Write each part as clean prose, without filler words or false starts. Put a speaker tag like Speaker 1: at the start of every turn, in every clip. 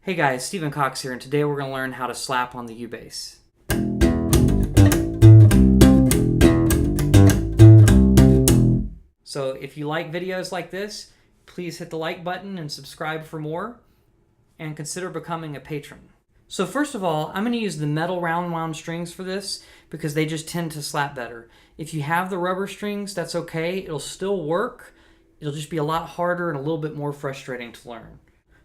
Speaker 1: Hey guys, Stephen Cox here, and today we're going to learn how to slap on the U bass. So if you like videos like this, please hit the like button and subscribe for more, and consider becoming a patron. So first of all, I'm going to use the metal round wound strings for this because they just tend to slap better. If you have the rubber strings, that's okay. It'll still work. It'll just be a lot harder and a little bit more frustrating to learn.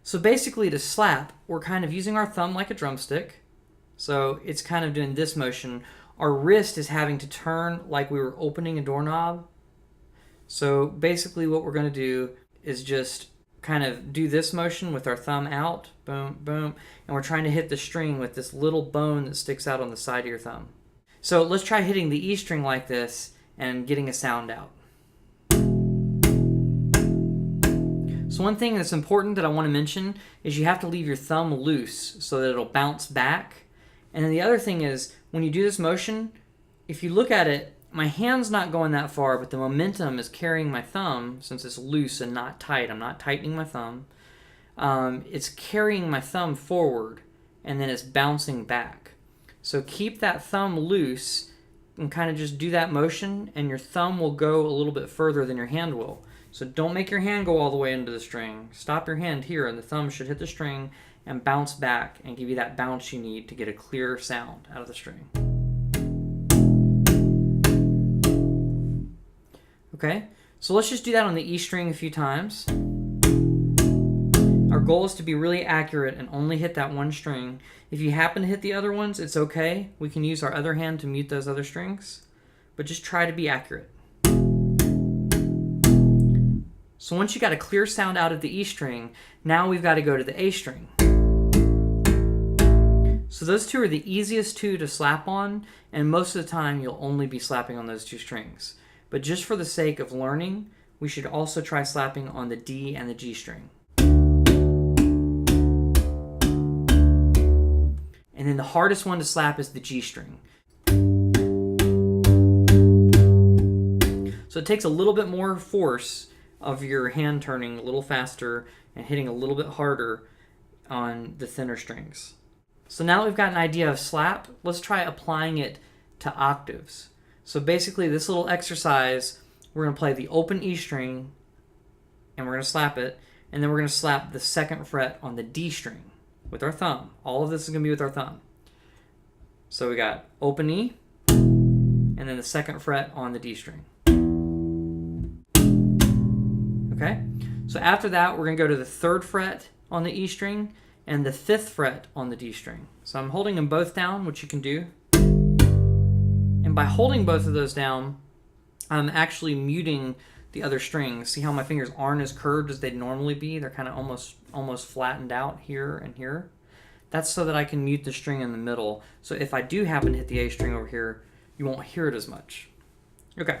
Speaker 1: So basically to slap, we're kind of using our thumb like a drumstick. So it's kind of doing this motion. Our wrist is having to turn like we were opening a doorknob. So basically what we're going to do is just kind of do this motion with our thumb out, boom, boom, and we're trying to hit the string with this little bone that sticks out on the side of your thumb. So let's try hitting the E string like this and getting a sound out. So one thing that's important that I want to mention is you have to leave your thumb loose so that it'll bounce back. And then the other thing is, when you do this motion, if you look at it, my hand's not going that far, but the momentum is carrying my thumb, since it's loose and not tight. I'm not tightening my thumb. It's carrying my thumb forward, and then it's bouncing back. So keep that thumb loose and kind of just do that motion, and your thumb will go a little bit further than your hand will. So don't make your hand go all the way into the string. Stop your hand here, and the thumb should hit the string and bounce back and give you that bounce you need to get a clear sound out of the string. Okay, so let's just do that on the E string a few times. Our goal is to be really accurate and only hit that one string. If you happen to hit the other ones, it's okay. We can use our other hand to mute those other strings, but just try to be accurate. So once you got a clear sound out of the E string, now we've got to go to the A string. So those two are the easiest two to slap on, and most of the time you'll only be slapping on those two strings. But just for the sake of learning, we should also try slapping on the D and the G string. And then the hardest one to slap is the G string. So it takes a little bit more force of your hand turning a little faster and hitting a little bit harder on the thinner strings. So now that we've got an idea of slap, let's try applying it to octaves. So basically this little exercise, we're going to play the open E string and we're going to slap it, and then we're going to slap the second fret on the D string with our thumb. All of this is going to be with our thumb. So we got open E and then the second fret on the D string. Okay, so after that we're going to go to the third fret on the E string and the fifth fret on the D string. So I'm holding them both down, which you can do. And by holding both of those down, I'm actually muting the other strings. See how my fingers aren't as curved as they'd normally be? They're kind of almost flattened out here and here. That's so that I can mute the string in the middle. So if I do happen to hit the A string over here, you won't hear it as much. Okay.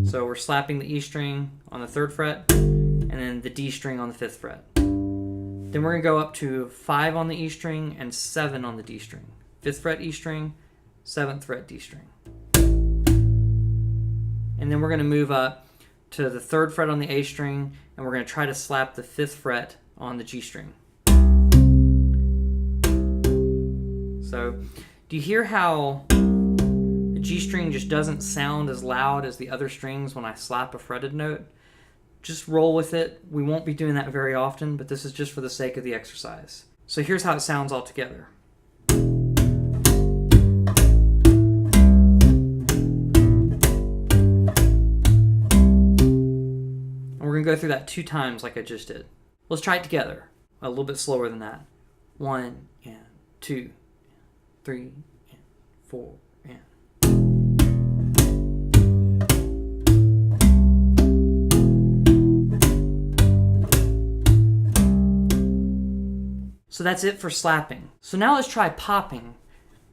Speaker 1: So we're slapping the E string on the third fret and then the D string on the fifth fret. Then we're going to go up to 5 on the E string and 7 on the D string. 5th fret E string, 7th fret D string. And then we're going to move up to the 3rd fret on the A string, and we're going to try to slap the 5th fret on the G string. So do you hear how the G string just doesn't sound as loud as the other strings when I slap a fretted note? Just roll with it. We won't be doing that very often, but this is just for the sake of the exercise. So here's how it sounds all together. And we're going to go through that 2 times like I just did. Let's try it together. A little bit slower than that. 1 and 2, 3 and 4 and... So that's it for slapping. So now let's try popping.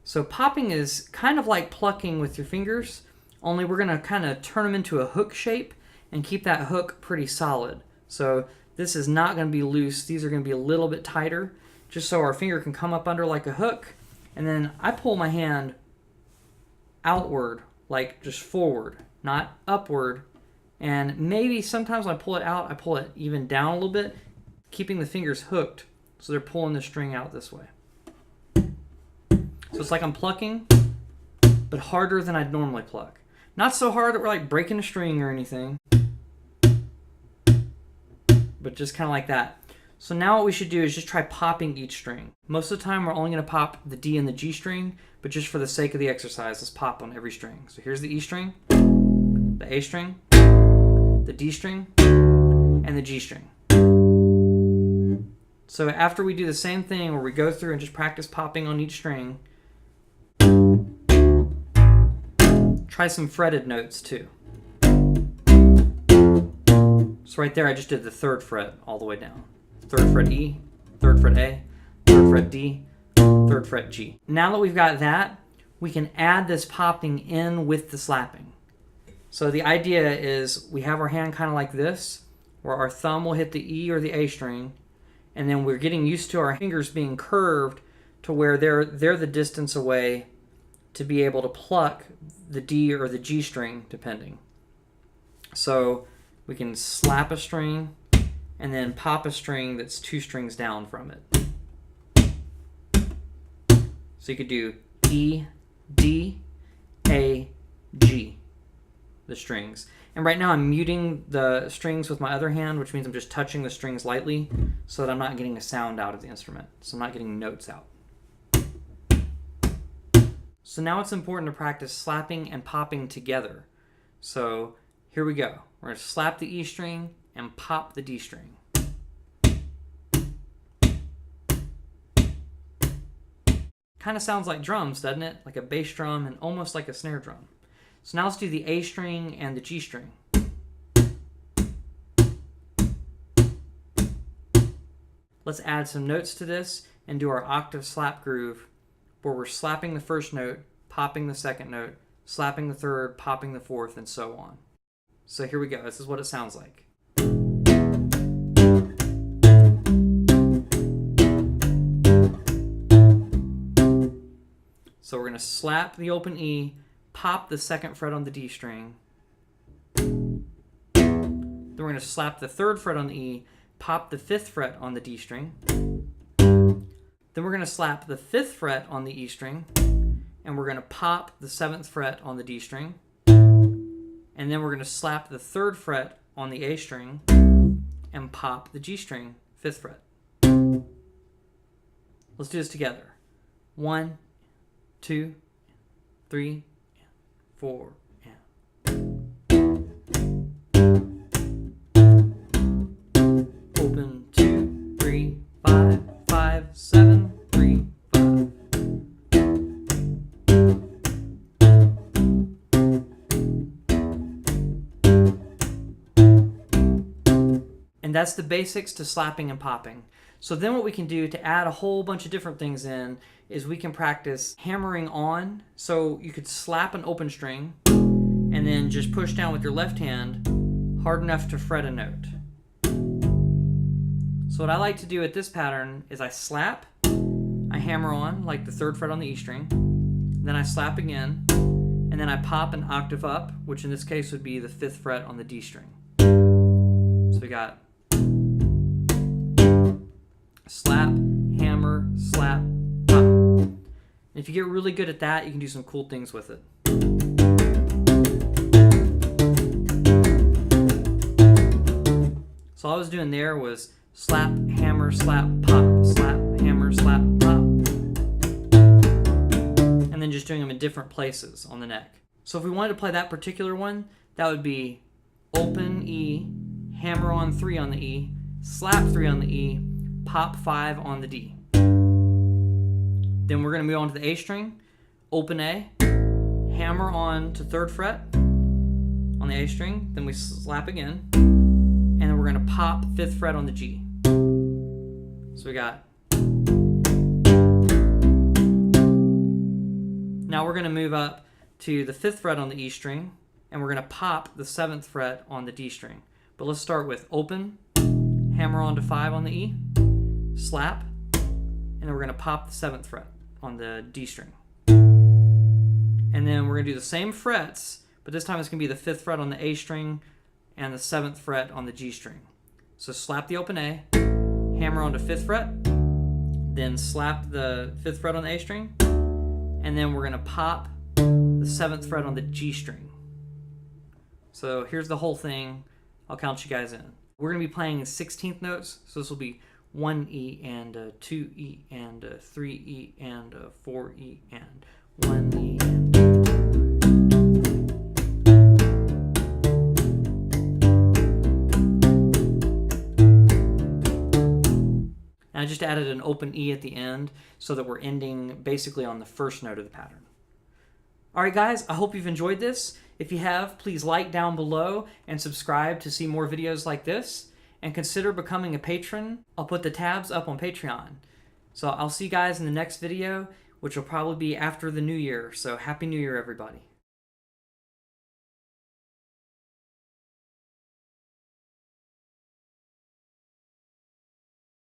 Speaker 1: So popping is kind of like plucking with your fingers, only we're going to kind of turn them into a hook shape and keep that hook pretty solid. So this is not going to be loose. These are going to be a little bit tighter, just so our finger can come up under like a hook. And then I pull my hand outward, like just forward, not upward. And maybe sometimes when I pull it out, I pull it even down a little bit. keeping the fingers hooked so they're pulling the string out this way. So it's like I'm plucking, but harder than I'd normally pluck. Not so hard that we're like breaking a string or anything, but just kind of like that. So now what we should do is just try popping each string. Most of the time we're only going to pop the D and the G string, but just for the sake of the exercise, let's pop on every string. So here's the E string, the A string, the D string, and the G string. So after we do the same thing where we go through and just practice popping on each string, try some fretted notes too. So right there I just did the 3rd fret all the way down. 3rd fret E, 3rd fret A, 3rd fret D, 3rd fret G. Now that we've got that, we can add this popping in with the slapping. So the idea is we have our hand kind of like this, where our thumb will hit the E or the A string, and then we're getting used to our fingers being curved to where they're the distance away to be able to pluck the D or the G string, depending. So we can slap a string and then pop a string that's 2 strings down from it. So you could do E, D, A, G, the strings. And right now I'm muting the strings with my other hand, which means I'm just touching the strings lightly so that I'm not getting a sound out of the instrument. So I'm not getting notes out. So now it's important to practice slapping and popping together. So here we go. We're going to slap the E string and pop the D string. Kind of sounds like drums, doesn't it? Like a bass drum and almost like a snare drum. So now let's do the A string and the G string. Let's add some notes to this and do our octave slap groove where we're slapping the first note, popping the second note, slapping the third, popping the fourth, and so on. So here we go. This is what it sounds like. So we're going to slap the open E, pop the 2nd fret on the D string. Then we're going to slap the 3rd fret on the E, pop the 5th fret on the D string. Then we're going to slap the 5th fret on the E string, and we're going to pop the 7th fret on the D string. And then we're going to slap the 3rd fret on the A string and pop the G string, 5th fret. Let's do this together. 1, 2, 3, 4, open 2, 3, 5, 5, 7, 3, 5. And that's the basics to slapping and popping. So then what we can do to add a whole bunch of different things in is we can practice hammering on. So you could slap an open string and then just push down with your left hand hard enough to fret a note. So what I like to do at this pattern is I slap, I hammer on like the 3rd fret on the E string, then I slap again, and then I pop an octave up, which in this case would be the 5th fret on the D string. So we got slap, hammer, slap, pop. And if you get really good at that, you can do some cool things with it. So all I was doing there was slap, hammer, slap, pop, slap, hammer, slap, pop. And then just doing them in different places on the neck. So if we wanted to play that particular one, that would be open E, hammer on 3 on the E, slap 3 on the E, pop 5 on the D. Then we're going to move on to the A string, open A, hammer on to 3rd fret on the A string, then we slap again, and then we're going to pop 5th fret on the G. So we got. Now we're going to move up to the 5th fret on the E string, and we're going to pop the 7th fret on the D string. But let's start with open, hammer on to 5 on the E, slap, and then we're going to pop the 7th fret on the D string. And then we're going to do the same frets, but this time it's going to be the 5th fret on the A string and the 7th fret on the G string. So slap the open A, hammer on the 5th fret, then slap the 5th fret on the A string, and then we're going to pop the 7th fret on the G string. So here's the whole thing. I'll count you guys in. We're going to be playing 16th notes, so this will be 1E and 2E and 3E and 4E and 1E and and I just added an open E at the end so that we're ending basically on the first note of the pattern. Alright guys, I hope you've enjoyed this. If you have, please like down below and subscribe to see more videos like this. And consider becoming a patron. I'll put the tabs up on Patreon. So I'll see you guys in the next video, which will probably be after the new year. So Happy New Year, everybody.